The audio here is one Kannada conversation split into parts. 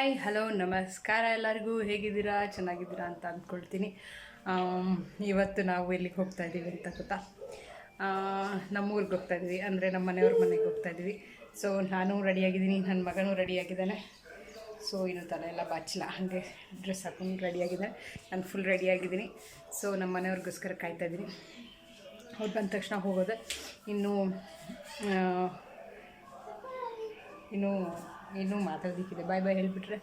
ಹಾಯ್ ಹಲೋ ನಮಸ್ಕಾರ ಎಲ್ಲರಿಗೂ. ಹೇಗಿದ್ದೀರಾ? ಚೆನ್ನಾಗಿದ್ದೀರಾ ಅಂತ ಅಂದ್ಕೊಳ್ತೀನಿ. ಇವತ್ತು ನಾವು ಎಲ್ಲಿಗೆ ಹೋಗ್ತಾ ಇದ್ದೀವಿ ಅಂತ ಗೊತ್ತಾ? ನಮ್ಮೂರಿಗೆ ಹೋಗ್ತಾ ಇದ್ವಿ, ಅಂದರೆ ನಮ್ಮ ಮನೆಯವ್ರ ಮನೆಗೆ ಹೋಗ್ತಾ ಇದ್ವಿ. ಸೊ ನಾನು ರೆಡಿಯಾಗಿದ್ದೀನಿ, ನನ್ನ ಮಗನೂ ರೆಡಿಯಾಗಿದ್ದಾನೆ. ಸೊ ಇನ್ನು ತಲೆ ಎಲ್ಲ ಬಾಚಿಲ್ಲ, ಹಾಗೆ ಡ್ರೆಸ್ ಹಾಕೊಂಡು ರೆಡಿಯಾಗಿದ್ದಾನೆ. ನಾನು ಫುಲ್ ರೆಡಿಯಾಗಿದ್ದೀನಿ. ಸೊ ನಮ್ಮ ಮನೆಯವ್ರಿಗೋಸ್ಕರ ಕಾಯ್ತಾ ಇದ್ದೀನಿ. ಅವ್ರು ಬಂದ ತಕ್ಷಣ ಹೋಗೋದೆ. ಇನ್ನೂ ಮಾತಾಡೋದಕ್ಕಿದೆ. ಬಾಯ್ ಬಾಯ್ ಹೇಳಿಬಿಟ್ರೆ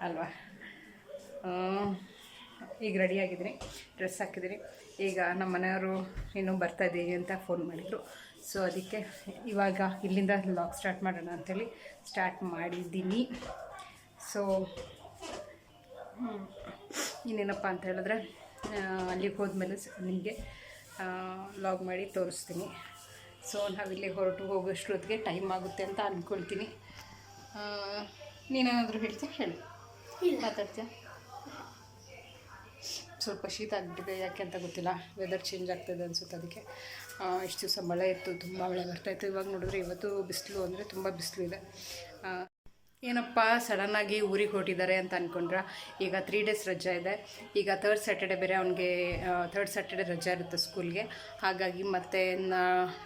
ಅಲ್ವಾ. ಈಗ ರೆಡಿಯಾಗಿದ್ದೀನಿ, ಡ್ರೆಸ್ ಹಾಕಿದ್ದೀನಿ. ಈಗ ನಮ್ಮ ಮನೆಯವರು ಇನ್ನೂ ಬರ್ತಾಯಿದ್ದೀವಿ ಅಂತ ಫೋನ್ ಮಾಡಿದರು. ಸೊ ಅದಕ್ಕೆ ಇವಾಗ ಇಲ್ಲಿಂದ ವ್ಲಾಗ್ ಸ್ಟಾರ್ಟ್ ಮಾಡೋಣ ಅಂಥೇಳಿ ಸ್ಟಾರ್ಟ್ ಮಾಡಿದ್ದೀನಿ. ಸೊ ಇನ್ನೇನಪ್ಪ ಅಂತ ಹೇಳಿದ್ರೆ, ಅಲ್ಲಿಗೆ ಹೋದ್ಮೇಲೆ ನಿಮಗೆ ವ್ಲಾಗ್ ಮಾಡಿ ತೋರಿಸ್ತೀನಿ. ಸೊ ನಾವಿಲ್ಲಿ ಹೋಗೋಷ್ಟೊತ್ತಿಗೆ ಟೈಮ್ ಆಗುತ್ತೆ ಅಂತ ಅಂದ್ಕೊಳ್ತೀನಿ. ನೀನೇನಾದರೂ ಹೇಳ್ತೀಯ? ಹೇಳು, ಮಾತಾಡ್ತೀಯ? ಸ್ವಲ್ಪ ಶೀತ ಆಗಿಬಿಟ್ಟಿದೆ, ಯಾಕೆ ಅಂತ ಗೊತ್ತಿಲ್ಲ. ವೆದರ್ ಚೇಂಜ್ ಆಗ್ತಾಯಿದೆ ಅನಿಸುತ್ತೆ. ಅದಕ್ಕೆ ಇಷ್ಟು ದಿವಸ ಮಳೆ ಇತ್ತು, ತುಂಬ ಮಳೆ ಬರ್ತಾಯಿತ್ತು. ಇವಾಗ ನೋಡಿದ್ರೆ ಇವತ್ತು ಬಿಸಿಲು ಅಂದರೆ ತುಂಬ ಬಿಸಿಲು ಇದೆ. ಏನಪ್ಪ ಸಡನ್ನಾಗಿ ಊರಿಗೆ ಹೊರಟಿದ್ದಾರೆ ಅಂತ ಅಂದ್ಕೊಂಡ್ರೆ, ಈಗ 3 days ರಜೆ ಇದೆ. ಈಗ 3rd Saturday ಬೇರೆ ಅವನಿಗೆ 3rd Saturday ರಜೆ ಇರುತ್ತೆ ಸ್ಕೂಲ್ಗೆ. ಹಾಗಾಗಿ ಮತ್ತೆ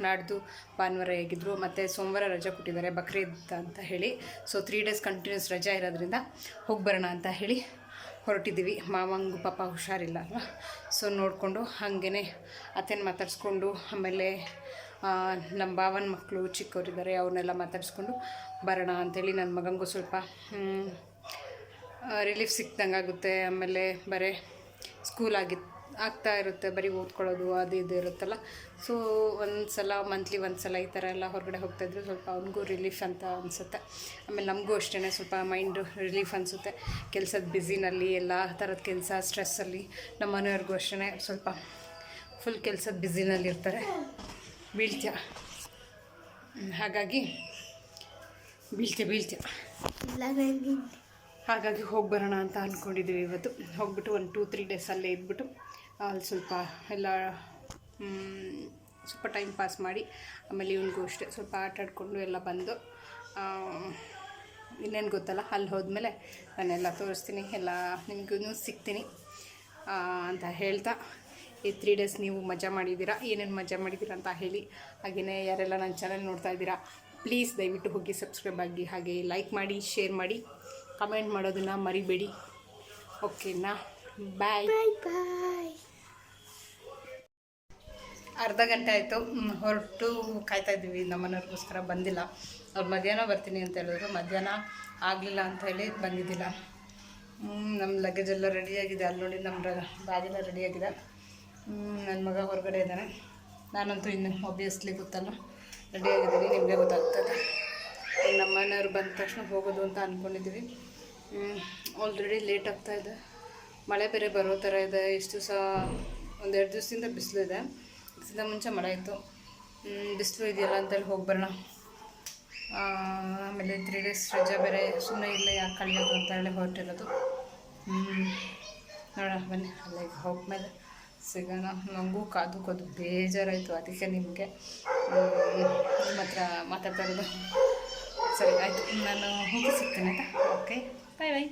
ನಾಡ್ದು ಭಾನುವಾರ ಹೇಗಿದ್ರು, ಮತ್ತು ಸೋಮವಾರ ರಜೆ ಕೊಟ್ಟಿದ್ದಾರೆ ಬಕ್ರೀದ್ ಅಂತ ಹೇಳಿ. ಸೊ 3 days ಕಂಟಿನ್ಯೂಸ್ ರಜೆ ಇರೋದ್ರಿಂದ ಹೋಗಿ ಬರೋಣ ಅಂತ ಹೇಳಿ ಹೊರಟಿದ್ದೀವಿ. ಮಾವಂಗೂ ಪಾಪ ಹುಷಾರಿಲ್ಲ ಅಲ್ವಾ. ಸೊ ನೋಡಿಕೊಂಡು ಹಾಗೇ ಅತ್ತೆನ ಮಾತಾಡಿಸ್ಕೊಂಡು, ಆಮೇಲೆ ನಮ್ಮ ಭಾವನ ಮಕ್ಕಳು ಚಿಕ್ಕವರಿದ್ದಾರೆ, ಅವ್ರನ್ನೆಲ್ಲ ಮಾತಾಡಿಸ್ಕೊಂಡು ಬರೋಣ ಅಂಥೇಳಿ. ನನ್ನ ಮಗನಿಗೂ ಸ್ವಲ್ಪ ರಿಲೀಫ್ ಸಿಕ್ದಂಗೆ ಆಗುತ್ತೆ. ಆಮೇಲೆ ಬರೀ ಸ್ಕೂಲ್ ಆಗ್ತಾ ಇರುತ್ತೆ, ಬರೀ ಓದ್ಕೊಳ್ಳೋದು ಅದು ಇದು ಇರುತ್ತಲ್ಲ. ಸೊ ಮಂತ್ಲಿ ಒಂದು ಸಲ ಈ ಥರ ಎಲ್ಲ ಹೊರಗಡೆ ಹೋಗ್ತಾಯಿದ್ರು ಸ್ವಲ್ಪ ಅವ್ನಿಗೂ ರಿಲೀಫ್ ಅಂತ ಅನಿಸುತ್ತೆ. ಆಮೇಲೆ ನಮಗೂ ಅಷ್ಟೇ ಸ್ವಲ್ಪ ಮೈಂಡ್ ರಿಲೀಫ್ ಅನಿಸುತ್ತೆ. ಕೆಲಸದ ಬ್ಯುಸಿನಲ್ಲಿ, ಎಲ್ಲ ಥರದ ಕೆಲಸ ಸ್ಟ್ರೆಸ್ಸಲ್ಲಿ. ನಮ್ಮ ಮನೆಯವ್ರಿಗೂ ಅಷ್ಟೇ ಸ್ವಲ್ಪ ಫುಲ್ ಕೆಲಸದ ಬ್ಯುಸಿನಲ್ಲಿ ಇರ್ತಾರೆ. ಬೀಳ್ತೀಯ, ಹಾಗಾಗಿ ಬೀಳ್ತೀಯ ಹಾಗಾಗಿ ಹೋಗಿ ಬರೋಣ ಅಂತ ಅಂದ್ಕೊಂಡಿದ್ದೀವಿ. ಇವತ್ತು ಹೋಗ್ಬಿಟ್ಟು ಒಂದು 2-3 days ಅಲ್ಲೇ ಇದ್ಬಿಟ್ಟು ಅಲ್ಲಿ ಸ್ವಲ್ಪ ಎಲ್ಲ ಸ್ವಲ್ಪ ಟೈಮ್ ಪಾಸ್ ಮಾಡಿ, ಆಮೇಲೆ ಇವನಿಗೂ ಅಷ್ಟೇ ಸ್ವಲ್ಪ ಆಟ ಆಡಿಕೊಂಡು ಎಲ್ಲ ಬಂದು, ಇನ್ನೇನು ಗೊತ್ತಲ್ಲ, ಅಲ್ಲಿ ಹೋದ್ಮೇಲೆ ನಾನೆಲ್ಲ ತೋರಿಸ್ತೀನಿ, ಎಲ್ಲ ನಿಮಗೂ ಸಿಗ್ತೀನಿ ಅಂತ ಹೇಳ್ತಾ, ಈ 3 days ನೀವು ಮಜಾ ಮಾಡಿದ್ದೀರಾ, ಏನೇನು ಮಜಾ ಮಾಡಿದ್ದೀರಾ ಅಂತ ಹೇಳಿ. ಹಾಗೆಯೇ ಯಾರೆಲ್ಲ ನನ್ನ ಚಾನಲ್ ನೋಡ್ತಾ ಇದ್ದೀರಾ, ಪ್ಲೀಸ್ ದಯವಿಟ್ಟು ಹೋಗಿ ಸಬ್ಸ್ಕ್ರೈಬ್ ಆಗಿ, ಹಾಗೆ ಲೈಕ್ ಮಾಡಿ, ಶೇರ್ ಮಾಡಿ, ಕಮೆಂಟ್ ಮಾಡೋದನ್ನು ಮರಿಬೇಡಿ. ಓಕೆನಾ? ಬಾಯ್ ಬಾಯ್. ಅರ್ಧ ಗಂಟೆ ಆಯಿತು ಹೊರಟು ಕಾಯ್ತಾ ಇದ್ದೀವಿ. ನಮ್ಮ ಮನೆಯವ್ರಿಗೋಸ್ಕರ ಬಂದಿಲ್ಲ. ಅವ್ರು ಮಧ್ಯಾಹ್ನ ಬರ್ತೀನಿ ಅಂತ ಹೇಳಿದ್ರು, ಮಧ್ಯಾಹ್ನ ಆಗಲಿಲ್ಲ ಅಂತ ಹೇಳಿ ಬಂದಿದ್ದಿಲ್ಲ. ನಮ್ಮ ಲಗೇಜ್ ಎಲ್ಲ ರೆಡಿಯಾಗಿದೆ. ಅಲ್ಲಿ ನೋಡಿ ನಮ್ಮ ಬ್ಯಾಗೆಲ್ಲ ರೆಡಿಯಾಗಿದೆ. ನನ್ನ ಮಗ ಹೊರಗಡೆ ಇದ್ದಾನೆ. ನಾನಂತೂ ಇನ್ನು ಆಬ್ವಿಯಸ್ಲಿ ಗೊತ್ತಲ್ಲ ರೆಡಿಯಾಗಿದ್ದೀನಿ, ನಿಮಗೆ ಗೊತ್ತಾಗ್ತದೆ. ನಮ್ಮ ಮನೆಯವ್ರು ಬಂದ ತಕ್ಷಣ ಹೋಗೋದು ಅಂತ ಅಂದ್ಕೊಂಡಿದ್ದೀವಿ. ಆಲ್ರೆಡಿ ಲೇಟ್ ಆಗ್ತಾಯಿದೆ, ಮಳೆ ಬೇರೆ ಬರೋ ಥರ ಇದೆ. ಇಷ್ಟು ದಿವಸ 1-2 ದಿವಸದಿಂದ ಬಿಸಿಲು ಇದೆ. ಇದಕ್ಕಿಂತ ಮುಂಚೆ ಮಳೆ ಇತ್ತು. ಬಿಸಿಲು ಇದೆಯಲ್ಲ ಅಂತೇಳಿ ಹೋಗಿ ಬರೋಣ. ಆಮೇಲೆ 3 days ರಜೆ ಬೇರೆ, ಸುಮ್ಮನೆ ಇಲ್ಲೇ ಯಾಕೆ ಕಳೆಯೋದು ಅಂತ ಹೇಳಿ ಹೊರಟಿರೋದು. ನೋಡೋಣ ಬನ್ನಿ, ಅಲ್ಲಿಗೆ ಹೋಗ್ಮೇಲೆ ಸಿಗೋಣ. ನನಗೂ ಕಾದು ಬೇಜಾರಾಯಿತು, ಅದಕ್ಕೆ ನಿಮಗೆ ನಿಮ್ಮ ಹತ್ರ ಮಾತಾಡ್ತಾ ಇರೋದು. ಸರಿ ಆಯಿತು, ನಾನು ಹೋಗಿ ಸಿಗ್ತೇನೆ ಆಯಿತಾ? ಓಕೆ, ಬಾಯ್ ಬಾಯ್.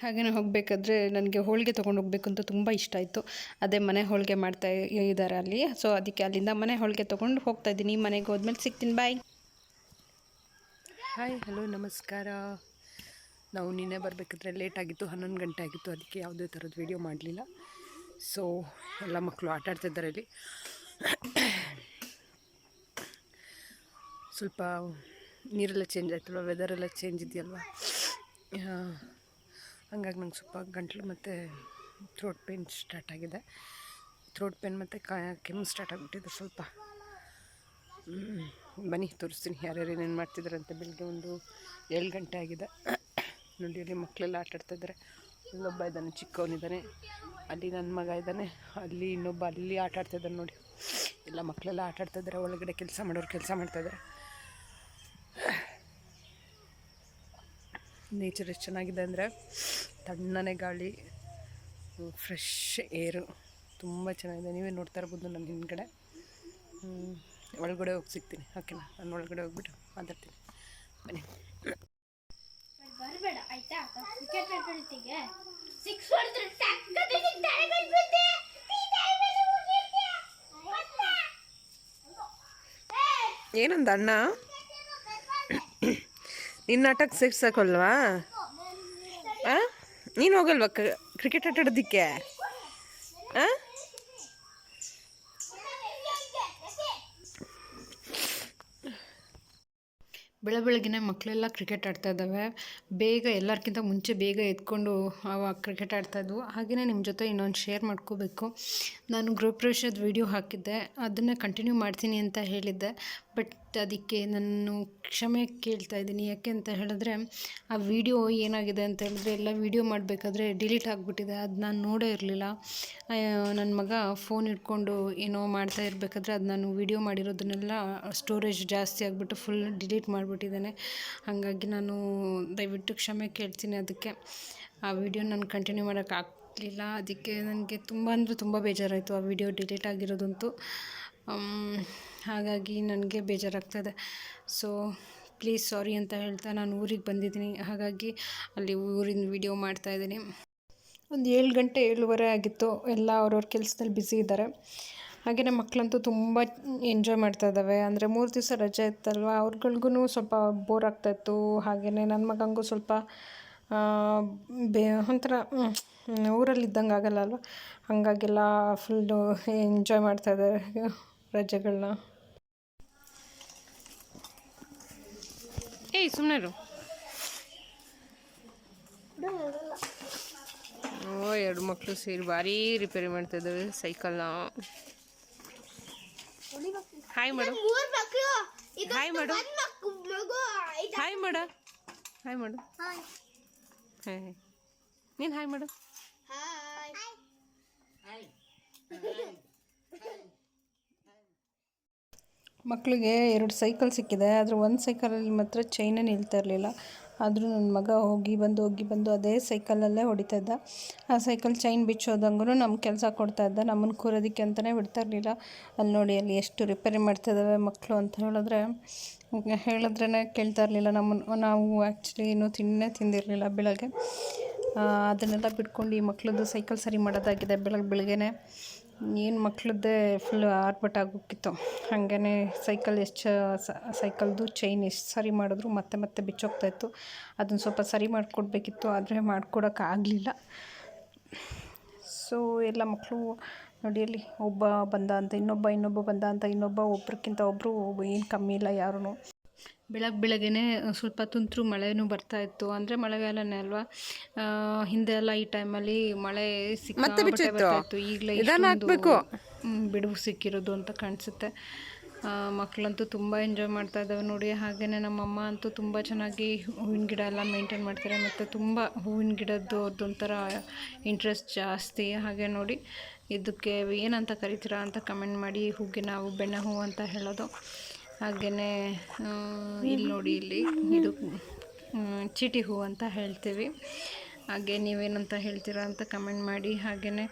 ಹಾಗೆಯೇ ಹೋಗಬೇಕಾದ್ರೆ ನನಗೆ ಹೋಳಿಗೆ ತೊಗೊಂಡು ಹೋಗಬೇಕು ಅಂತ ತುಂಬ ಇಷ್ಟ ಆಯಿತು. ಅದೇ ಮನೆ ಹೋಳಿಗೆ ಮಾಡ್ತಾ ಇದ್ದಾರೆ ಅಲ್ಲಿ. ಸೊ ಅದಕ್ಕೆ ಅಲ್ಲಿಂದ ಮನೆ ಹೋಳಿಗೆ ತೊಗೊಂಡು ಹೋಗ್ತಾಯಿದ್ದೀನಿ. ಮನೆಗೆ ಹೋದ್ಮೇಲೆ ಸಿಗ್ತೀನಿ, ಬಾಯ್. ಹಾಯ್ ಹಲೋ ನಮಸ್ಕಾರ. ನಾವು ನಿನ್ನೆ ಬರಬೇಕಾದ್ರೆ ಲೇಟ್ ಆಗಿತ್ತು, 11 ಗಂಟೆ ಆಗಿತ್ತು. ಅದಕ್ಕೆ ಯಾವುದೇ ಥರದ ವೀಡಿಯೋ ಮಾಡಲಿಲ್ಲ. ಸೊ ಎಲ್ಲ ಮಕ್ಕಳು ಆಟಾಡ್ತಿದ್ದಾರೆ ಇಲ್ಲಿ. ಸ್ವಲ್ಪ ನೀರೆಲ್ಲ ಚೇಂಜ್ ಆಯ್ತಲ್ವ, ವೆದರೆಲ್ಲ ಚೇಂಜ್ ಇದೆಯಲ್ವ, ಹಂಗಾಗಿ ನಂಗೆ ಸ್ವಲ್ಪ ಗಂಟಲು ಮತ್ತು ಥ್ರೋಟ್ ಪೇನ್ ಸ್ಟಾರ್ಟ್ ಆಗಿದೆ. ಥ್ರೋಟ್ ಪೇನ್ ಮತ್ತು ಕೆಮ್ಮು ಸ್ಟಾರ್ಟ್ ಆಗಿಬಿಟ್ಟಿದೆ ಸ್ವಲ್ಪ. ಬನ್ನಿ ತೋರಿಸ್ತೀನಿ ಯಾರ್ಯಾರು ಏನೇನು ಮಾಡ್ತಿದ್ದಾರೆ ಅಂತ. ಬೆಳಗ್ಗೆ ಒಂದು 7 ಗಂಟೆ ಆಗಿದೆ. ನೋಡಿ ಅಲ್ಲಿ ಮಕ್ಕಳೆಲ್ಲ ಆಟಾಡ್ತಾಯಿದ್ದಾರೆ. ಇಲ್ಲೊಬ್ಬ ಇದ್ದಾನೆ, ಚಿಕ್ಕವನಿದ್ದಾನೆ. ಅಲ್ಲಿ ನನ್ನ ಮಗ ಇದ್ದಾನೆ, ಅಲ್ಲಿ ಇನ್ನೊಬ್ಬ ಅಲ್ಲಿ ಆಟಾಡ್ತಾಯಿದ್ದಾನೆ. ನೋಡಿ ಎಲ್ಲ ಮಕ್ಕಳೆಲ್ಲ ಆಟಾಡ್ತಾಯಿದ್ದಾರೆ. ಒಳಗಡೆ ಕೆಲಸ ಮಾಡೋರು ಕೆಲಸ ಮಾಡ್ತಾಯಿದ್ದಾರೆ. ನೇಚರ್ ಎಷ್ಟು ಚೆನ್ನಾಗಿದೆ ಅಂದರೆ, ತಣ್ಣನೆ ಗಾಳಿ, ಫ್ರೆಶ್ ಏರು, ತುಂಬ ಚೆನ್ನಾಗಿದೆ. ನೀವೇ ನೋಡ್ತಾ ಇರ್ಬೋದು ನನ್ನ ಹಿಂದ್ಗಡೆ. ಒಳಗಡೆ ಹೋಗಿ ಸಿಗ್ತೀನಿ, ಓಕೆನಾ? ನಾನು ಒಳಗಡೆ ಹೋಗ್ಬಿಟ್ಟು ಮಾತಾಡ್ತೀನಿ, ಬನ್ನಿ. ಬೇಡ ಆಯ್ತಾ ಕ್ರಿಕೆಟ್ ಆಡ್ಕೊಳ್ತೀಗೆ 6 ಹೊಡೆದ್ರೆ ಟಕ್ಕದಿಗೆ ತಲೆಗೆ ಬಿದ್ದೆ ಏನಂದ ಅಣ್ಣ ನಿನ್ನ ಆಟಕ್ಕೆ ಸೇರ್ಸೋಕಲ್ವಾ ನೀನು ಹೋಗಲ್ವಾ ಕ್ರಿಕೆಟ್ ಆಟ ಆಡೋದಕ್ಕೆ ಬೆಳಗ್ಗೆನೆ ಮಕ್ಕಳೆಲ್ಲ ಕ್ರಿಕೆಟ್ ಆಡ್ತಾ ಇದ್ದಾವೆ. ಬೇಗ ಎಲ್ಲರಿಗಿಂತ ಮುಂಚೆ ಬೇಗ ಎದ್ಕೊಂಡು ಕ್ರಿಕೆಟ್ ಆಡ್ತಾಯಿದ್ವು. ಹಾಗೆಯೇ ನಿಮ್ಮ ಜೊತೆ ಇನ್ನೊಂದು ಶೇರ್ ಮಾಡ್ಕೋಬೇಕು. ನಾನು ಗೃಹಪ್ರವೇಶದ ವಿಡಿಯೋ ಹಾಕಿದ್ದೆ, ಅದನ್ನು ಕಂಟಿನ್ಯೂ ಮಾಡ್ತೀನಿ ಅಂತ ಹೇಳಿದ್ದೆ. ಬಟ್ ಅದಕ್ಕೆ ನಾನು ಕ್ಷಮೆ ಕೇಳ್ತಾ ಇದ್ದೀನಿ. ಯಾಕೆ ಅಂತ ಹೇಳಿದ್ರೆ ಆ ವಿಡಿಯೋ ಏನಾಗಿದೆ ಅಂತ ಹೇಳಿದ್ರೆ ಎಲ್ಲ ವಿಡಿಯೋ ಮಾಡಬೇಕಾದ್ರೆ ಡಿಲೀಟ್ ಆಗಿಬಿಟ್ಟಿದೆ. ಅದು ನಾನು ನೋಡೇ ಇರಲಿಲ್ಲ. ನನ್ನ ಮಗ ಫೋನ್ ಇಟ್ಕೊಂಡು ಏನೋ ಮಾಡ್ತಾ ಇರಬೇಕಾದ್ರೆ ಅದು ನಾನು ವಿಡಿಯೋ ಮಾಡಿರೋದನ್ನೆಲ್ಲ ಸ್ಟೋರೇಜ್ ಜಾಸ್ತಿ ಆಗಿಬಿಟ್ಟು ಫುಲ್ ಡಿಲೀಟ್ ಮಾಡಿಬಿಟ್ಟಿದ್ದೇನೆ. ಹಾಗಾಗಿ ನಾನು ದಯವಿಟ್ಟು ಕ್ಷಮೆ ಕೇಳ್ತೀನಿ. ಅದಕ್ಕೆ ಆ ವಿಡಿಯೋ ನಾನು ಕಂಟಿನ್ಯೂ ಮಾಡೋಕ್ಕಾಗಲಿಲ್ಲ. ಅದಕ್ಕೆ ನನಗೆ ತುಂಬ ಅಂದರೆ ತುಂಬ ಬೇಜಾರಾಯಿತು ಆ ವಿಡಿಯೋ ಡಿಲೀಟ್ ಆಗಿರೋದಂತೂ. ಹಾಗಾಗಿ ನನಗೆ ಬೇಜಾರಾಗ್ತಾಯಿದೆ. ಸೊ ಪ್ಲೀಸ್ ಸಾರಿ ಅಂತ ಹೇಳ್ತಾ ನಾನು ಊರಿಗೆ ಬಂದಿದ್ದೀನಿ. ಹಾಗಾಗಿ ಅಲ್ಲಿ ಊರಿನ ವಿಡಿಯೋ ಮಾಡ್ತಾಯಿದ್ದೀನಿ. ಒಂದು 7 ಗಂಟೆ 7:15 ಆಗಿತ್ತು. ಎಲ್ಲ ಅವ್ರವ್ರ ಕೆಲಸದಲ್ಲಿ ಬ್ಯುಸಿ ಇದ್ದಾರೆ. ಹಾಗೆಯೇ ಮಕ್ಕಳಂತೂ ತುಂಬ ಎಂಜಾಯ್ ಮಾಡ್ತಾ ಇದ್ದಾವೆ. ಅಂದರೆ 3 ದಿವಸ ರಜೆ ಇತ್ತಲ್ವ, ಅವ್ರುಗಳ್ಗೂ ಸ್ವಲ್ಪ ಬೋರ್ ಆಗ್ತಾಯಿತ್ತು. ಹಾಗೆಯೇ ನನ್ನ ಮಗನಿಗೂ ಸ್ವಲ್ಪ ಒಂಥರ ಊರಲ್ಲಿದ್ದಂಗೆ ಆಗಲ್ಲ ಅಲ್ವ, ಹಾಗಾಗೆಲ್ಲ ಫುಲ್ಲು ಎಂಜಾಯ್ ಮಾಡ್ತಾಯಿದ್ದಾರೆ ರಜೆಗಳನ್ನ. ಏಯ್ ಸುಮ್ಮನೆ ಇರು. ಎರಡು ಮಕ್ಕಳು ಸೇರಿ ಭಾರಿ ರಿಪೇರಿ ಮಾಡ್ತಾ ಇದ್ದಾವೆ ಸೈಕಲ್ನ. ಹಾಯ್ ಮಾಡು, ಹಾಯ್ ಮಾಡು, ಹಾಯ್ ಮಾಡು, ಹಾಯ್ ಮಾಡು, ಹಾಯ್ ನೀನು ಹಾಯ್ ಮಾಡು. ಮಕ್ಕಳಿಗೆ 2 ಸೈಕಲ್ ಸಿಕ್ಕಿದೆ. ಆದರೆ ಒಂದು ಸೈಕಲಲ್ಲಿ ಮಾತ್ರ ಚೈನೇ ನಿಲ್ತಾ ಇರಲಿಲ್ಲ. ಆದರೂ ನನ್ನ ಮಗ ಹೋಗಿ ಬಂದು ಅದೇ ಸೈಕಲಲ್ಲೇ ಹೊಡಿತಾ ಇದ್ದ. ಆ ಸೈಕಲ್ ಚೈನ್ ಬಿಚ್ಚೋದಂಗೂ ನಮ್ಮ ಕೆಲಸ ಕೊಡ್ತಾಯಿದ್ದ. ನಮ್ಮನ್ನು ಕೂರೋದಕ್ಕೆ ಅಂತಲೇ ಬಿಡ್ತಾ ಇರಲಿಲ್ಲ. ಅಲ್ಲಿ ನೋಡಿ ಅಲ್ಲಿ ಎಷ್ಟು ರಿಪೇರಿ ಮಾಡ್ತಾಯಿದ್ದಾವೆ ಮಕ್ಕಳು ಅಂತ ಹೇಳಿದ್ರೇ ಕೇಳ್ತಾ ಇರಲಿಲ್ಲ ನಮ್ಮನ್ನು. ನಾವು ಆ್ಯಕ್ಚುಲಿ ಇನ್ನೂ ತಿಂದಿರಲಿಲ್ಲ ಬೆಳಗ್ಗೆ. ಅದನ್ನೆಲ್ಲ ಬಿಟ್ಕೊಂಡು ಈ ಮಕ್ಕಳದ್ದು ಸೈಕಲ್ ಸರಿ ಮಾಡೋದಾಗಿದೆ. ಬೆಳಗ್ಗೆನೇ ಏನು ಮಕ್ಕಳದ್ದೇ ಫುಲ್ ಆರ್ಭಟಾಗೋಗಿತ್ತು. ಹಾಗೇ ಸೈಕಲ್ದು ಚೈನ್ ಎಷ್ಟು ಸರಿ ಮಾಡಿದ್ರು ಮತ್ತೆ ಬಿಚ್ಚೋಗ್ತಾಯಿತ್ತು. ಅದನ್ನು ಸ್ವಲ್ಪ ಸರಿ ಮಾಡಿಕೊಡ್ಬೇಕಿತ್ತು, ಆದರೆ ಮಾಡಿಕೊಡೋಕ್ಕಾಗಲಿಲ್ಲ. ಸೊ ಎಲ್ಲ ಮಕ್ಕಳು ನೋಡಿ ಅಲ್ಲಿ ಒಬ್ಬ ಬಂದ ಅಂತ ಇನ್ನೊಬ್ಬ ಬಂದ ಅಂತ ಒಬ್ರಿಗಿಂತ ಒಬ್ಬರು ಏನು ಕಮ್ಮಿ ಇಲ್ಲ ಯಾರೂ. ಬೆಳಗ್ಗೆನೇ ಸ್ವಲ್ಪ ತುಂತುರು ಮಳೆನೂ ಬರ್ತಾಯಿತ್ತು. ಅಂದರೆ ಮಳೆಗಾಲನೇ ಅಲ್ವಾ, ಹಿಂದೆ ಎಲ್ಲ ಈ ಟೈಮಲ್ಲಿ ಮಳೆ ಸಿಕ್ಕಾಪಟ್ಟೆ ಬರ್ತಾಯಿತ್ತು. ಈಗಲೇ ಬಿಡುವು ಸಿಕ್ಕಿರೋದು ಅಂತ ಕಾಣಿಸುತ್ತೆ. ಮಕ್ಕಳಂತೂ ತುಂಬ ಎಂಜಾಯ್ ಮಾಡ್ತಾ ಇದ್ದಾವೆ ನೋಡಿ. ಹಾಗೆಯೇ ನಮ್ಮಮ್ಮ ಅಂತೂ ತುಂಬ ಚೆನ್ನಾಗಿ ಹೂವಿನ ಗಿಡ ಎಲ್ಲ ಮೇಂಟೈನ್ ಮಾಡ್ತಾರೆ. ಮತ್ತು ತುಂಬ ಹೂವಿನ ಗಿಡದ್ದು ಅವ್ರದ್ದೊಂಥರ ಇಂಟ್ರೆಸ್ಟ್ ಜಾಸ್ತಿ. ಹಾಗೆ ನೋಡಿ ಇದಕ್ಕೆ ಏನಂತ ಕರಿತೀರಾ ಅಂತ ಕಮೆಂಟ್ ಮಾಡಿ. ಹೂಗೆ ನಾವು ಬೆಣ್ಣೆ ಹೂವು ಅಂತ ಹೇಳೋದು. ಹಾಗೆಯೇ ಇಲ್ಲಿ ನೋಡಿ, ಇಲ್ಲಿ ಇದು ಚೀಟಿ ಹೂವು ಅಂತ ಹೇಳ್ತೀವಿ. ಹಾಗೆ ನೀವೇನಂತ ಹೇಳ್ತೀರಾ ಅಂತ ಕಮೆಂಟ್ ಮಾಡಿ. ಹಾಗೆಯೇ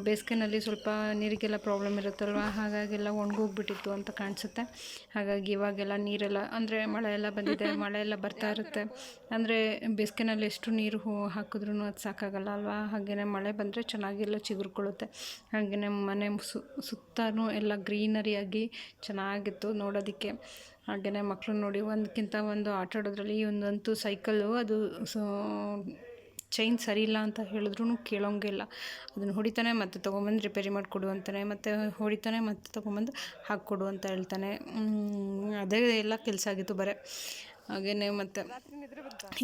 ಬೇಸಿಗೆನಲ್ಲಿ ಸ್ವಲ್ಪ ನೀರಿಗೆಲ್ಲ ಪ್ರಾಬ್ಲಮ್ ಇರುತ್ತಲ್ವ, ಹಾಗಾಗೆಲ್ಲ ಒಣಗೋಗ್ಬಿಟ್ಟಿತ್ತು ಅಂತ ಕಾಣಿಸುತ್ತೆ. ಹಾಗಾಗಿ ಇವಾಗೆಲ್ಲ ನೀರೆಲ್ಲ ಅಂದರೆ ಮಳೆ ಎಲ್ಲ ಬಂದಿದೆ, ಮಳೆ ಎಲ್ಲ ಬರ್ತಾ ಇರುತ್ತೆ. ಅಂದರೆ ಬೇಸಿಗೆನಲ್ಲಿ ಎಷ್ಟು ನೀರು ಹಾಕಿದ್ರೂ ಅದು ಸಾಕಾಗಲ್ಲ ಅಲ್ವಾ. ಹಾಗೆಯೇ ಮಳೆ ಬಂದರೆ ಚೆನ್ನಾಗೆಲ್ಲ ಚಿಗುರ್ಕೊಳ್ಳುತ್ತೆ. ಹಾಗೆಯೇ ಮನೆ ಸುತ್ತಲೂ ಎಲ್ಲ ಗ್ರೀನರಿಯಾಗಿ ಚೆನ್ನಾಗಿತ್ತು ನೋಡೋದಕ್ಕೆ. ಹಾಗೆಯೇ ಮಕ್ಕಳು ನೋಡಿ ಒಂದಕ್ಕಿಂತ ಒಂದು ಆಟ ಆಡೋದ್ರಲ್ಲಿ. ಒಂದಂತೂ ಸೈಕಲ್ಲು ಅದು ಚೈನ್ ಸರಿ ಇಲ್ಲ ಅಂತ ಹೇಳಿದ್ರೂ ಕೇಳೋಂಗಿಲ್ಲ. ಅದನ್ನು ಹೊಡಿತಾನೆ ಮತ್ತೆ ತೊಗೊಂಬಂದು ರಿಪೇರಿ ಮಾಡಿಕೊಡು ಅಂತಾನೆ, ಮತ್ತು ಹೊಡಿತಾನೆ ಮತ್ತೆ ತೊಗೊಂಬಂದು ಹಾಕ್ಕೊಡು ಅಂತ ಹೇಳ್ತಾನೆ. ಅದೇ ಎಲ್ಲ ಕೆಲಸ ಆಗಿತ್ತು ಬರೀ. ಹಾಗೆಯೇ ಮತ್ತು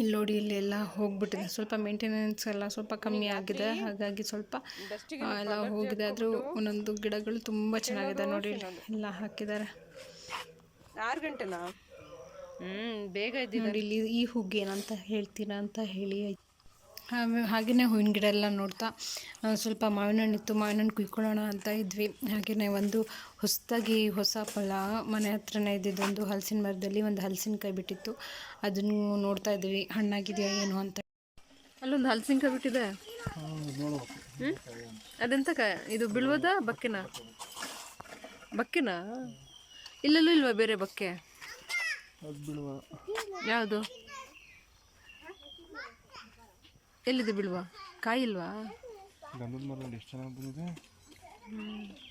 ಇಲ್ಲಿ ನೋಡಿ, ಇಲ್ಲೆಲ್ಲ ಹೋಗ್ಬಿಟ್ಟಿದೆ. ಸ್ವಲ್ಪ ಮೇಂಟೆನೆನ್ಸ್ ಎಲ್ಲ ಸ್ವಲ್ಪ ಕಮ್ಮಿ ಆಗಿದೆ. ಹಾಗಾಗಿ ಸ್ವಲ್ಪ ಎಲ್ಲ ಹೋಗಿದೆ. ಆದರೂ ಒಂದೊಂದು ಗಿಡಗಳು ತುಂಬ ಚೆನ್ನಾಗಿದೆ ನೋಡಿ, ಎಲ್ಲ ಹಾಕಿದ್ದಾರೆ. 6 ಗಂಟೆನಾ? ಬೇಗ ಇದ್ದೀವಿ ನೋಡಿ. ಇಲ್ಲಿ ಈ ಹೂಗೆ ಏನಂತ ಹೇಳ್ತೀರಾ ಅಂತ ಹೇಳಿ. ಹಾಗೆಯೇ ಹೂವಿನ ಗಿಡ ಎಲ್ಲ ನೋಡ್ತಾ ಸ್ವಲ್ಪ ಮಾವಿನ ಹಣ್ಣಿತ್ತು, ಮಾವಿನ ಹಣ್ಣು ಕುಯ್ಕೊಳ್ಳೋಣ ಅಂತ ಇದ್ವಿ. ಹಾಗೆಯೇ ಒಂದು ಹೊಸ ಫಲ ಮನೆ ಹತ್ರನೇ ಇದ್ದಿದ್ದೊಂದು ಹಲಸಿನ ಮರದಲ್ಲಿ ಒಂದು ಹಲಸಿನಕಾಯಿ ಬಿಟ್ಟಿತ್ತು. ಅದನ್ನು ನೋಡ್ತಾ ಇದ್ವಿ, ಹಣ್ಣಾಗಿದೆಯಾ ಏನು ಅಂತ. ಅಲ್ಲೊಂದು ಹಲಸಿನಕಾಯಿ ಬಿಟ್ಟಿದೆ. ಅದೆಂತ ಕಾಯಿ ಇದು? ಬೀಳ್ಬೋದಾ? ಬಕ್ಕೆನಾ? ಇಲ್ಲಲ್ಲೂ ಇಲ್ವಾ ಬೇರೆ ಬಕ್ಕೆ? ಯಾವುದು? ಎಲ್ಲಿದೆ ಬಿಳುವ ಕಾಯಿ ಇಲ್ವಾ? ಗಂಧದ ಮರ ನೋಡಿ ಎಷ್ಟು ಚೆನ್ನಾಗಿ ಬಂದಿದೆ.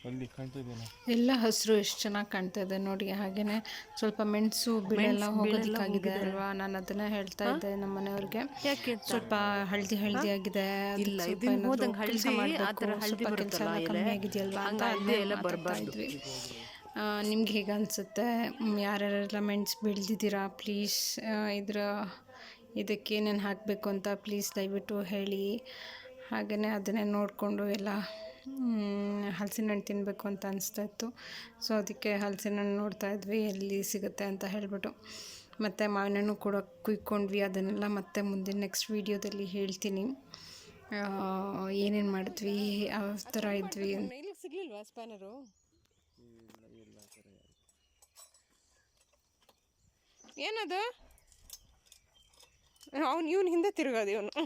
ಅಲ್ಲಿ ಕಾಣ್ತಾ ಇದೆಯಲ್ಲ ಎಲ್ಲ ಹಸಿರು ಎಷ್ಟು ಚೆನ್ನಾಗಿ ಕಾಣ್ತಾ ಇದೆ ನೋಡಿ. ಹಾಗೆಯೇ ಸ್ವಲ್ಪ ಮೆಣಸು ಬಿಳೆಲ್ಲ ಹೋಗೋದಕ್ಕಾಗಿದೆ ಅಲ್ವಾ, ನಾನು ಅದನ್ನೇ ಹೇಳ್ತಾ ಇದ್ದೆ ನಮ್ಮ ಮನೆಯವ್ರಿಗೆ. ಸ್ವಲ್ಪ ಹಳದಿ ಹಳದಿ ಆಗಿದೆ, ಕೆಲಸ ಕಮ್ಮಿ ಆಗಿದೆಯಲ್ವಾ ಅಂತ ಮಾತಾಡ್ತಾ ಇದ್ವಿ. ನಿಮ್ಗೆ ಹೇಗೆ ಅನಿಸುತ್ತೆ? ಯಾರ್ಯಾರೆಲ್ಲ ಮೆಣಸು ಬೆಳೆದಿದ್ದೀರಾ ಪ್ಲೀಸ್ ಇದಕ್ಕೆ ಏನೇನು ಹಾಕಬೇಕು ಅಂತ ಪ್ಲೀಸ್ ದಯವಿಟ್ಟು ಹೇಳಿ. ಹಾಗೆಯೇ ಅದನ್ನೇ ನೋಡಿಕೊಂಡು ಎಲ್ಲ ಹಲಸಿನ ಹಣ್ಣು ತಿನ್ನಬೇಕು ಅಂತ ಅನಿಸ್ತಾ ಇತ್ತು. ಸೊ ಅದಕ್ಕೆ ಹಲಸಿನ ಹಣ್ಣು ನೋಡ್ತಾ ಇದ್ವಿ ಎಲ್ಲಿ ಸಿಗುತ್ತೆ ಅಂತ ಹೇಳಿಬಿಟ್ಟು. ಮತ್ತು ಮಾವಿನ ಹಣ್ಣು ಕೂಡ ಕುಯ್ಕೊಂಡ್ವಿ. ಅದನ್ನೆಲ್ಲ ಮತ್ತೆ ಮುಂದಿನ ನೆಕ್ಸ್ಟ್ ವೀಡಿಯೋದಲ್ಲಿ ಹೇಳ್ತೀನಿ ಏನೇನು ಮಾಡಿದ್ವಿ, ಯಾವ ಥರ ಇದ್ವಿ. ಸಿಗಲಿಲ್ವಾ ಸ್ಪ್ಯಾನರು? ಏನದು? ಇವನು ಹಿಂದೆ ತಿರುಗಾದಿ, ಇವನು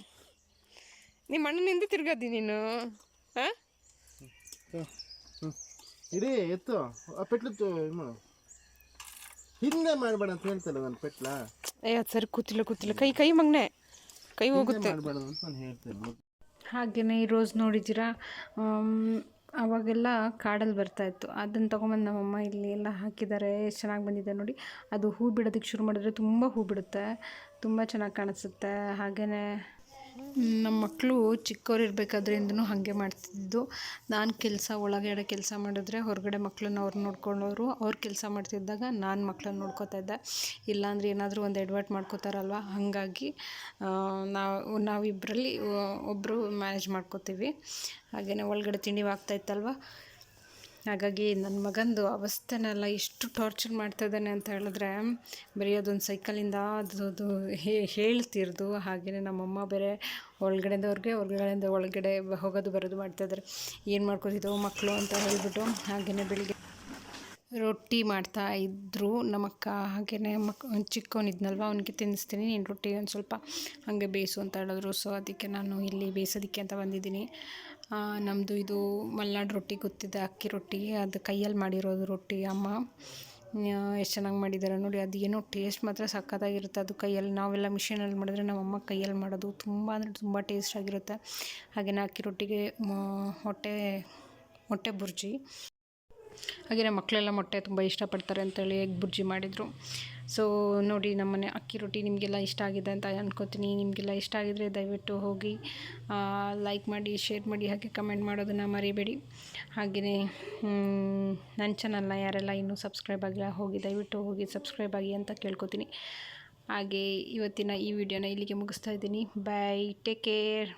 ನಿಮ್ಮ ಅಣ್ಣನ ಹಿಂದೆ ತಿರುಗಾದಿ ನೀನು. ಹಾಂ ಇಡೀ ಎತ್ತು ಆ ಪೆಟ್ಲು ಹಿಂದೆ ಮಾಡಬೇಡ ಅಂತ ಹೇಳ್ತಲ್ಲ ನಾನು ಪೆಟ್ಲ. ಅದು ಸರಿ ಕೂತಿಲ್ಲ ಕೈ ಮಗ್ನೆ ಕೈ ಹೋಗುತ್ತೆ ಮಾಡಬಾರ್ದು ಅಂತ ನಾನು ಹೇಳ್ತೇನೆ. ಹಾಗೆಯೇ ಈ ರೋಸ್ ನೋಡಿದ್ದೀರಾ? ಅವಾಗೆಲ್ಲ ಕಾಡಲ್ಲಿ ಬರ್ತಾಯಿತ್ತು. ಅದನ್ನು ತೊಗೊಂಬಂದು ನಮ್ಮಮ್ಮ ಇಲ್ಲಿ ಎಲ್ಲ ಹಾಕಿದ್ದಾರೆ. ಎಷ್ಟು ಚೆನ್ನಾಗಿ ಬಂದಿದೆ ನೋಡಿ. ಅದು ಹೂ ಬಿಡೋದಕ್ಕೆ ಶುರು ಮಾಡಿದ್ರೆ ತುಂಬ ಹೂ ಬಿಡುತ್ತೆ, ತುಂಬ ಚೆನ್ನಾಗಿ ಕಾಣಿಸುತ್ತೆ. ಹಾಗೆಯೇ ನಮ್ಮ ಮಕ್ಕಳು ಚಿಕ್ಕವರಿರ್ಬೇಕಾದ್ರಿಂದನೂ ಹಾಗೆ ಮಾಡ್ತಿದ್ದು. ನಾನು ಒಳಗಡೆ ಕೆಲಸ ಮಾಡಿದ್ರೆ ಹೊರಗಡೆ ಮಕ್ಕಳನ್ನ ಅವ್ರು ನೋಡ್ಕೊಳ್ಳೋರು, ಅವ್ರು ಕೆಲಸ ಮಾಡ್ತಿದ್ದಾಗ ನಾನು ಮಕ್ಕಳನ್ನ ನೋಡ್ಕೋತಾ ಇದ್ದೆ. ಇಲ್ಲಾಂದ್ರೆ ಏನಾದರೂ ಒಂದು ಎಡವಟ್ಟು ಮಾಡ್ಕೋತಾರಲ್ವ, ಹಾಗಾಗಿ ನಾವಿಬ್ಬರಲ್ಲಿ ಒಬ್ಬರು ಮ್ಯಾನೇಜ್ ಮಾಡ್ಕೋತೀವಿ. ಹಾಗೆಯೇ ಒಳಗಡೆ ತಿಂಡಿ ಆಗ್ತಾಯಿತ್ತಲ್ವ, ಹಾಗಾಗಿ ನನ್ನ ಮಗಂದು ಅವಸ್ಥೆನೆಲ್ಲ ಎಷ್ಟು ಟಾರ್ಚರ್ ಮಾಡ್ತಾಯಿದ್ದಾನೆ ಅಂತ ಹೇಳಿದ್ರೆ, ಬರೀ ಅದೊಂದು ಸೈಕಲಿಂದ ಅದು ಹೇಳ್ತಿರ್ದು. ಹಾಗೆಯೇ ನಮ್ಮಮ್ಮ ಬೇರೆ ಒಳಗಡೆಯಿಂದ ಹೊರಗಡೆಯಿಂದ ಒಳಗಡೆ ಹೋಗೋದು ಬರೋದು ಮಾಡ್ತಾಯಿದ್ದಾರೆ. ಏನು ಮಾಡ್ಕೊತಿದ್ದವು ಮಕ್ಕಳು ಅಂತ ಹೇಳಿಬಿಟ್ಟು. ಹಾಗೆಯೇ ಬೆಳಿಗ್ಗೆ ರೊಟ್ಟಿ ಮಾಡ್ತಾ ಇದ್ದರು ನಮ್ಮಕ್ಕ. ಹಾಗೆಯೇ ಚಿಕ್ಕವನಿದ್ನಲ್ವ, ಅವನಿಗೆ ತಿನ್ನಿಸ್ತೀನಿ, ನೀನು ರೊಟ್ಟಿ ಒಂದು ಸ್ವಲ್ಪ ಹಾಗೆ ಬೇಯಿಸು ಅಂತ ಹೇಳಿದ್ರು. ಸೊ ಅದಕ್ಕೆ ನಾನು ಇಲ್ಲಿ ಬೇಯಿಸೋದಕ್ಕೆ ಅಂತ ಬಂದಿದ್ದೀನಿ. ನಮ್ಮದು ಇದು ಮಲೆನಾಡು ರೊಟ್ಟಿ ಗೊತ್ತಿದೆ, ಅಕ್ಕಿ ರೊಟ್ಟಿ, ಅದು ಕೈಯಲ್ಲಿ ಮಾಡಿರೋದು ರೊಟ್ಟಿ. ಅಮ್ಮ ಎಷ್ಟು ಚೆನ್ನಾಗಿ ಮಾಡಿದ್ದಾರೆ ನೋಡಿ. ಅದು ಏನೋ ಟೇಸ್ಟ್ ಮಾತ್ರ ಸಕ್ಕತ್ತಾಗಿರುತ್ತೆ. ಅದು ಕೈಯಲ್ಲಿ, ನಾವೆಲ್ಲ ಮಿಷಿನಲ್ಲಿ ಮಾಡಿದ್ರೆ ನಮ್ಮಮ್ಮ ಕೈಯಲ್ಲಿ ಮಾಡೋದು ತುಂಬ ಅಂದರೆ ತುಂಬ ಟೇಸ್ಟಾಗಿರುತ್ತೆ. ಹಾಗೆಯೇ ಅಕ್ಕಿ ರೊಟ್ಟಿಗೆ ಮೊಟ್ಟೆ ಬುರ್ಜಿ. ಹಾಗೆಯೇ ಮಕ್ಕಳೆಲ್ಲ ಮೊಟ್ಟೆ ತುಂಬ ಇಷ್ಟಪಡ್ತಾರೆ ಅಂತೇಳಿ ಎಗ್ ಬುರ್ಜಿ ಮಾಡಿದರು. ಸೊ ನೋಡಿ, ನಮ್ಮನೆ ಅಕ್ಕಿ ರೊಟ್ಟಿ ನಿಮಗೆಲ್ಲ ಇಷ್ಟ ಆಗಿದೆ ಅಂತ ಅನ್ಕೋತೀನಿ. ನಿಮಗೆಲ್ಲ ಇಷ್ಟ ಆಗಿದರೆ ದಯವಿಟ್ಟು ಹೋಗಿ ಲೈಕ್ ಮಾಡಿ, ಶೇರ್ ಮಾಡಿ, ಹಾಗೆ ಕಮೆಂಟ್ ಮಾಡೋದನ್ನು ಮರಿಬೇಡಿ. ಹಾಗೆಯೇ ನನ್ನ ಚಾನಲ್ನ ಯಾರೆಲ್ಲ ಇನ್ನೂ ಸಬ್ಸ್ಕ್ರೈಬ್ ಆಗಿಲ್ಲ, ದಯವಿಟ್ಟು ಹೋಗಿ ಸಬ್ಸ್ಕ್ರೈಬ್ ಆಗಿ ಅಂತ ಕೇಳ್ಕೊತೀನಿ. ಹಾಗೆ ಇವತ್ತಿನ ಈ ವಿಡಿಯೋನ ಇಲ್ಲಿಗೆ ಮುಗಿಸ್ತಾ ಇದ್ದೀನಿ. ಬಾಯ್, ಟೇಕ್ ಕೇರ್.